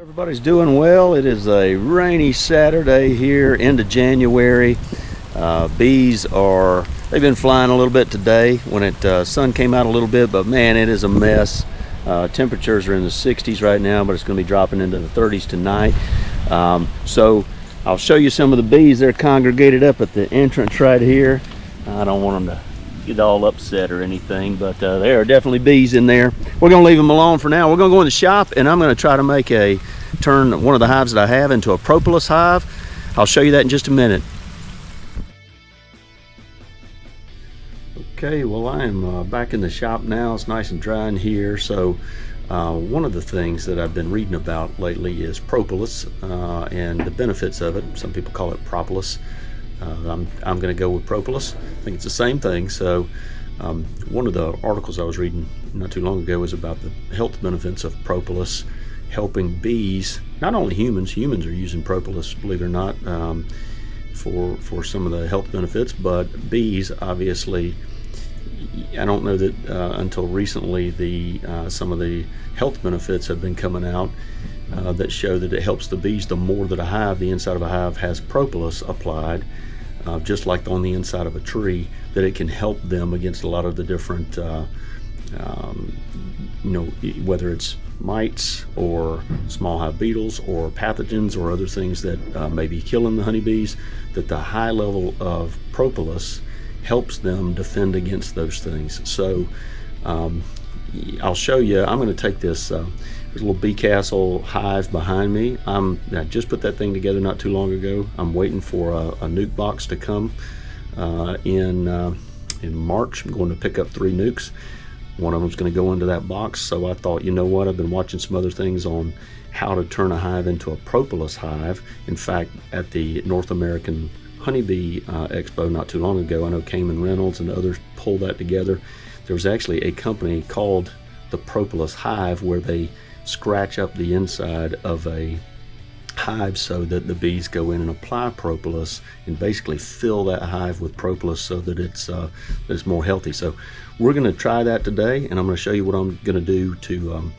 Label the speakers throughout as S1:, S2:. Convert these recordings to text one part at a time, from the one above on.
S1: Everybody's doing well. It is a rainy Saturday here, end of January. Bees they've been flying a little bit today when sun came out a little bit, but man, it is a mess. Temperatures are in the 60s right now, but it's going to be dropping into the 30s tonight. So I'll show you some of the bees. They're congregated up at the entrance right here. I don't want them to get all upset or anything, but there are definitely bees in there. We're going to leave them alone for now. We're going to go in the shop, and I'm going to try to turn one of the hives that I have into a Propolis hive. I'll show you that in just a minute. Okay, well, I am back in the shop now. It's nice and dry in here. So one of the things that I've been reading about lately is propolis and the benefits of it. Some people call it propolis. I'm going to go with propolis. I think it's the same thing. So one of the articles I was reading not too long ago was about the health benefits of propolis helping bees. Not only humans are using propolis, believe it or not, for some of the health benefits, but bees, obviously. I don't know that until recently some of the health benefits have been coming out that show that it helps the bees. The more that the inside of a hive has propolis applied, just like on the inside of a tree, that it can help them against a lot of the different, whether it's mites or small hive beetles or pathogens or other things that may be killing the honeybees, that the high level of propolis helps them defend against those things. So I'll show you. I'm going to take this there's a little Beecastle hive behind me. I just put that thing together not too long ago. I'm waiting for a nuke box to come in March. I'm going to pick up 3 nukes. One of them's going to go into that box. So I thought, you know what, I've been watching some other things on how to turn a hive into a propolis hive. In fact, at the North American Honeybee Expo not too long ago, I know Cayman Reynolds and others pulled that together. There was actually a company called the Propolis Hive where they scratch up the inside of a hive so that the bees go in and apply propolis and basically fill that hive with propolis so that it's more healthy. So we're going to try that today, and I'm going to show you what I'm going to do to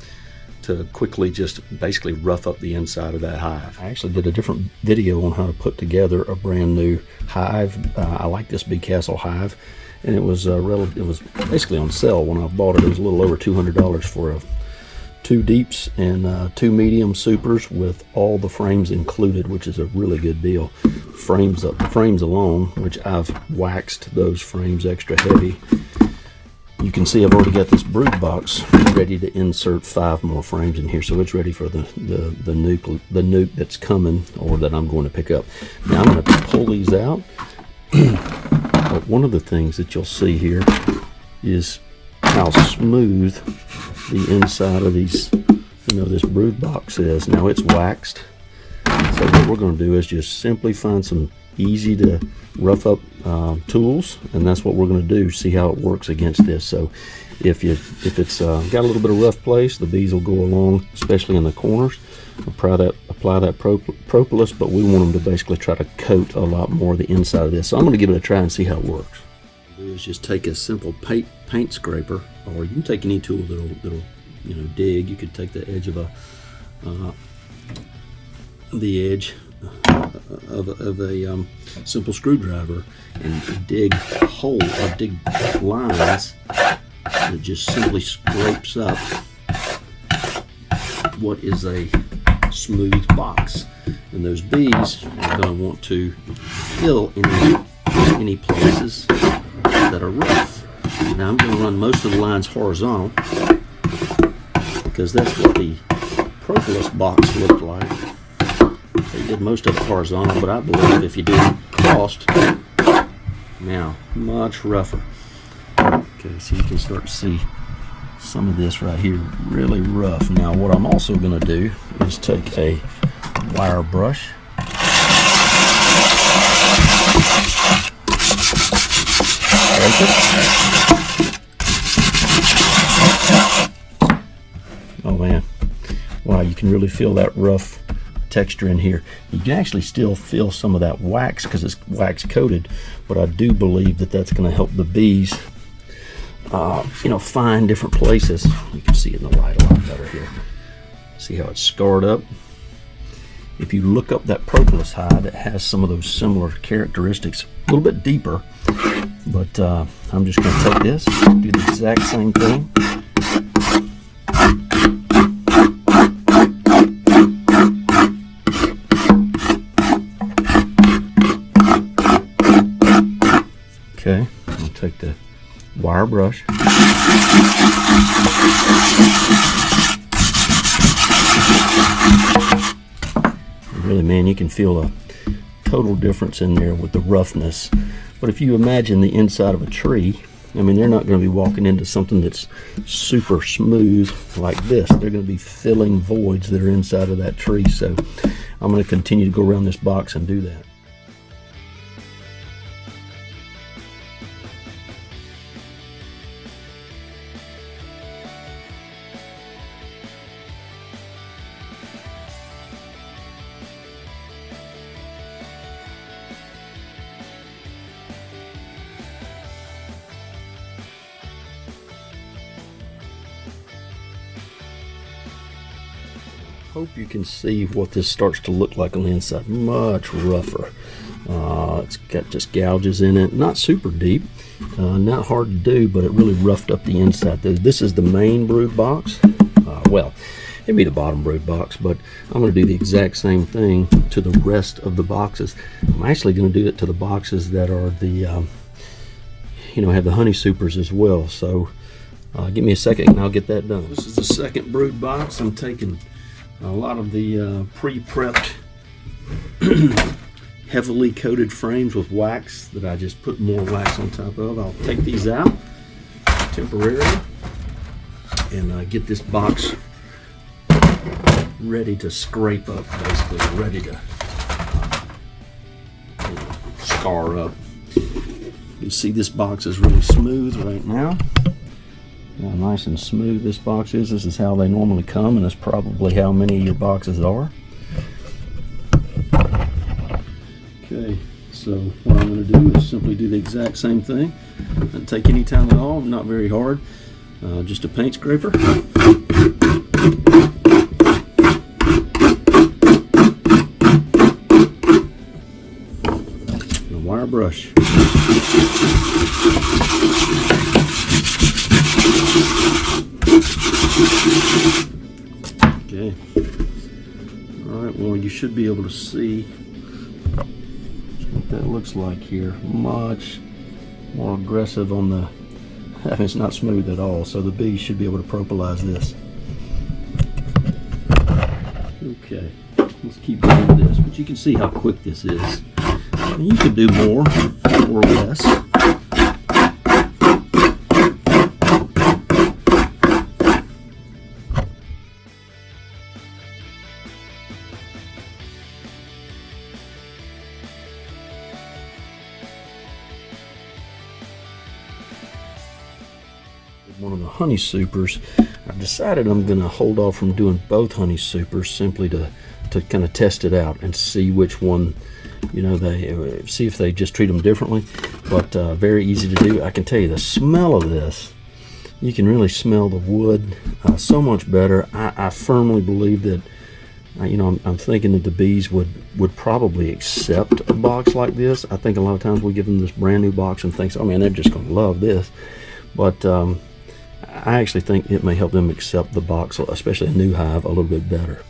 S1: quickly just basically rough up the inside of that hive. I actually did a different video on how to put together a brand new hive. I like this Beecastle hive, and it was basically on sale when I bought it. It was a little over $200 for 2 deeps and 2 medium supers with all the frames included, which is a really good deal. Frames alone, which I've waxed those frames extra heavy. You can see I've already got this brood box ready to insert 5 more frames in here, so it's ready for the nuke that's coming, or that I'm going to pick up. Now I'm going to pull these out. But one of the things that you'll see here is how smooth the inside of these, this brood box is. Now it's waxed, so what we're going to do is just simply find some easy to rough up tools, and that's what we're going to do. See how it works against this. So if it's got a little bit of rough place, the bees will go along, especially in the corners. Apply that propolis, but we want them to basically try to coat a lot more of the inside of this. So I'm going to give it a try and see how it works. What I'll do is just take a simple paint scraper, or you can take any tool that'll dig. You could take the edge of a simple screwdriver and dig lines that just simply scrapes up what is a smooth box. And those bees are going to want to fill any places that are rough. Now I'm going to run most of the lines horizontal because that's what the propolis box looked like. They did most of it horizontal, but I believe if you do it crossed, now much rougher. Okay, so you can start to see some of this right here, really rough. Now what I'm also going to do is take a wire brush, oh man, wow, you can really feel that rough texture in here. You can actually still feel some of that wax because it's wax coated, but I do believe that that's going to help the bees find different places. You can see it in the light a lot better here. See how it's scarred up? if you look up that Propolis hive, it has some of those similar characteristics, a little bit deeper. But I'm just going to take this, do the exact same thing. Okay, I'll take the wire brush. Really, man, you can feel a total difference in there with the roughness. But if you imagine the inside of a tree, I mean, they're not going to be walking into something that's super smooth like this. They're going to be filling voids that are inside of that tree. So I'm going to continue to go around this box and do that. Hope you can see what this starts to look like on the inside. Much rougher. It's got just gouges in it. Not super deep. Not hard to do, but it really roughed up the inside. This is the main brood box. Well, it'd be the bottom brood box, but I'm going to do the exact same thing to the rest of the boxes. I'm actually going to do it to the boxes that are the, have the honey supers as well. So give me a second and I'll get that done. This is the second brood box. I'm taking a lot of the pre-prepped heavily coated frames with wax that I just put more wax on top of. I'll take these out temporarily and get this box ready to scrape up, basically ready to scar up. You see this box is really smooth right now. How nice and smooth this box is. This is how they normally come, and that's probably how many of your boxes are. Okay, so what I'm going to do is simply do the exact same thing. Doesn't take any time at all, not very hard. Just a paint scraper. And a wire brush. Okay. Alright, well, you should be able to see what that looks like here. Much more aggressive on the... It's not smooth at all, so the bees should be able to propolize this. Okay, let's keep going with this, but you can see how quick this is. And you could do more or less. One of the honey supers, I've decided I'm going to hold off from doing both honey supers simply to kind of test it out and see which one, they see if they just treat them differently. But very easy to do. I can tell you the smell of this, you can really smell the wood so much better. I firmly believe that I'm thinking that the bees would probably accept a box like this. I think a lot of times we give them this brand new box and think, oh man, they're just going to love this. But I actually think it may help them accept the box, especially a new hive, a little bit better.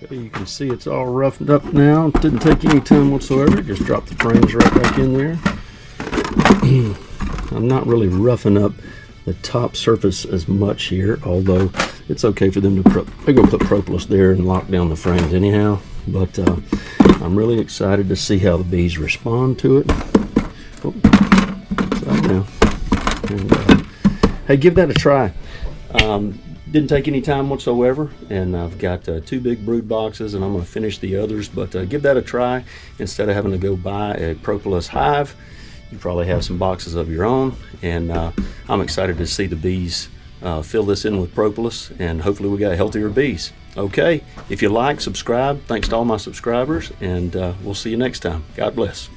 S1: Okay, you can see it's all roughened up now. It didn't take any time whatsoever. Just drop the frames right back in there. I'm not really roughing up the top surface as much here, although it's okay for them to they're going to put propolis there and lock down the frames anyhow. But I'm really excited to see how the bees respond to it. Oh, upside down. And, hey, give that a try. Didn't take any time whatsoever, and I've got 2 big brood boxes, and I'm going to finish the others. But give that a try. Instead of having to go buy a Propolis hive, you probably have some boxes of your own, and I'm excited to see the bees fill this in with propolis, and hopefully we got healthier bees. Okay, if you like, subscribe. Thanks to all my subscribers, and we'll see you next time. God bless.